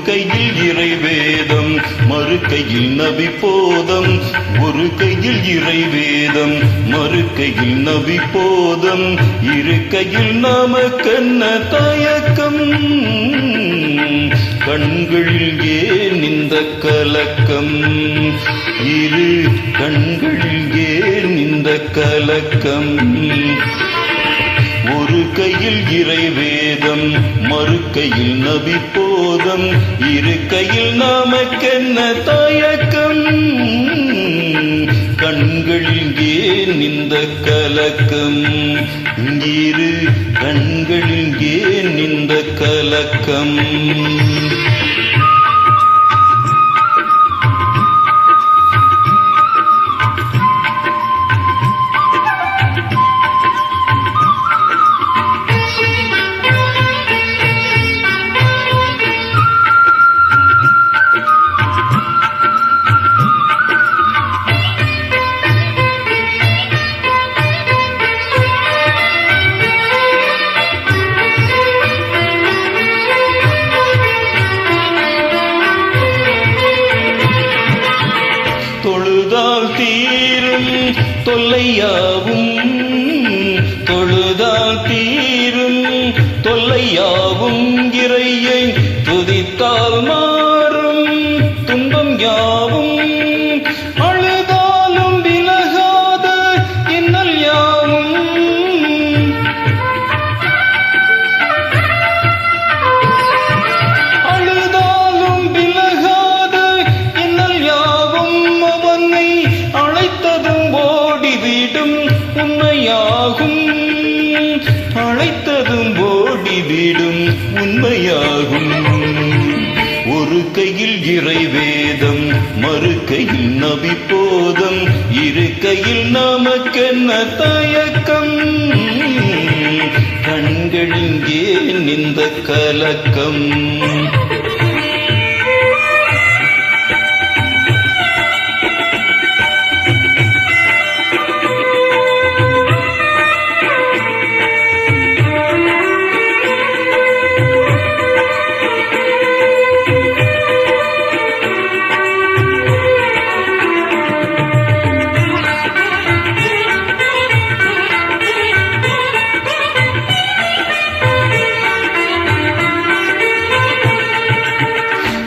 கையில் இறைவேதம் மறு கையில் நபி போதம் ஒரு கையில் இறைவேதம் மறு கையில் நபி போதம் இரு கையில் நமக்கென்ன தயக்கம் கண்களில் ஏன் இந்த கலக்கம் இரு கண்களில் ஏன் இந்த கலக்கம் ஒரு கையில் இறைவேதம் மறு கையில் நபி போதம் இரு கையில் நமக்கென்ன தயக்கம் கண்களில் ஏன் இந்த கலக்கம் இரு கண்களில் ஏன் இந்த கலக்கம் தொழுதால் தீரும் தொல்லையாவும் தொழுதால் தீரும் தொல்லையாவும் இறையை துதித்தால் மாறும் துன்பம் யாவும் அழுதாலும் விலகாத இன்னல் யாவும் அழுதாலும் விலகாத இன்னல் யாவும் அவனை அழைத்ததும் ஓடிவிடும் உண்மையாகும் அழைத்ததும் ஓடிவிடும் உண்மையாகும் ஒரு கையில் இறைவேதம் மறு கையில் நபி போதம் இரு கையில் நமக்கென்ன தயக்கம் கண்களில் ஏன் இந்த கலக்கம்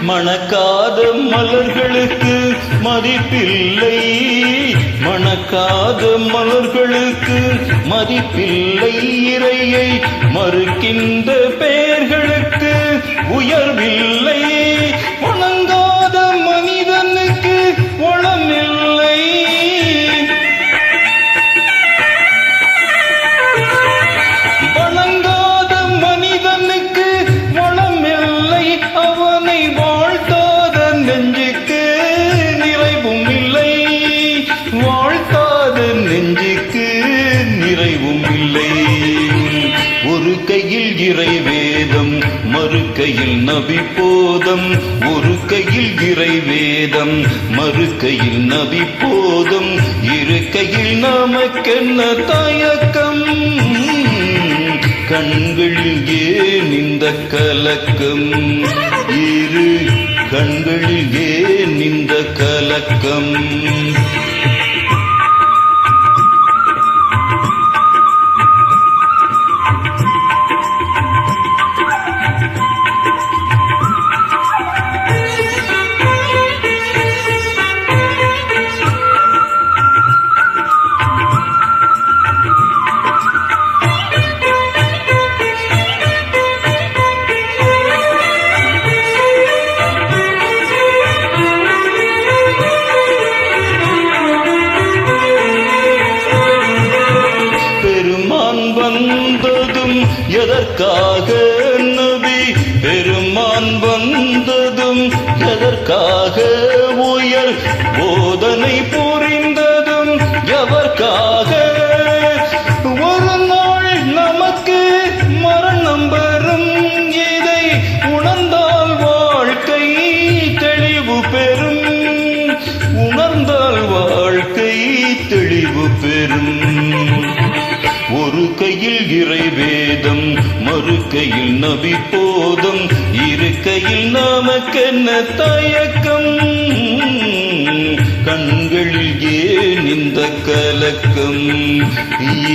மணக்காத மலர்களுக்கு மதிப்பில்லை மணக்காத மலர்களுக்கு மதிப்பில்லை இறையை மறுக்கின்ற பெயர்களுக்கு உயர்வில்லை வணங்காத மனிதனுக்கு வளமில்லை வணங்காத மனிதனுக்கு வளமில்லை அவனை வாழ்த்தாத நெஞ்சுக்கு நிறைவும் இல்லை வாழ்த்தாத நெஞ்சுக்கு நிறைவும் இல்லை ஒரு கையில் இறைவேதம் மறு கையில் நபி போதம் ஒரு கையில் இறைவேதம் மறு கையில் நபி போதம் இரு கையில் நமக்கென்ன தயக்கம் கண்களில் ஏன் இந்த கலக்கம் இரு கண்களில் ஏன் இந்த கலக்கம் வந்ததும் எதற்காக நபி பெருமான் வந்ததும் எதற்காக உயர் போதனை புரிந்ததும் எதற்காக ஒரு நாள் நமக்கு மரணம் வரும் இதை உணர்ந்தால் வாழ்க்கை தெளிவு பெறும் உணர்ந்தால் வாழ்க்கை தெளிவு பெறும் ஒரு கையில் இறைவேதம் மறுக்கையில் நபி போதும் இருக்கையில் நமக்கென்ன தயக்கம் கண்களில் ஏன் இந்த கலக்கம்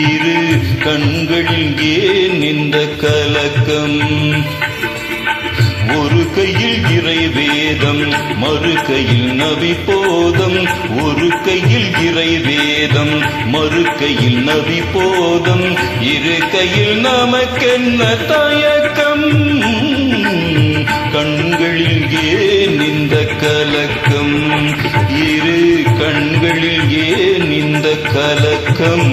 இரு கண்களில் ஏன் இந்த கலக்கம் ஒரு கையில் இறை வேதம் மறு கையில் நபி போதம் ஒரு கையில் இறை வேதம் மறு கையில் நபி போதம் இரு கையில் நமக்கென்ன தயக்கம் கண்களில் ஏன் இந்த கலக்கம் இரு கண்களில் ஏன் இந்த கலக்கம்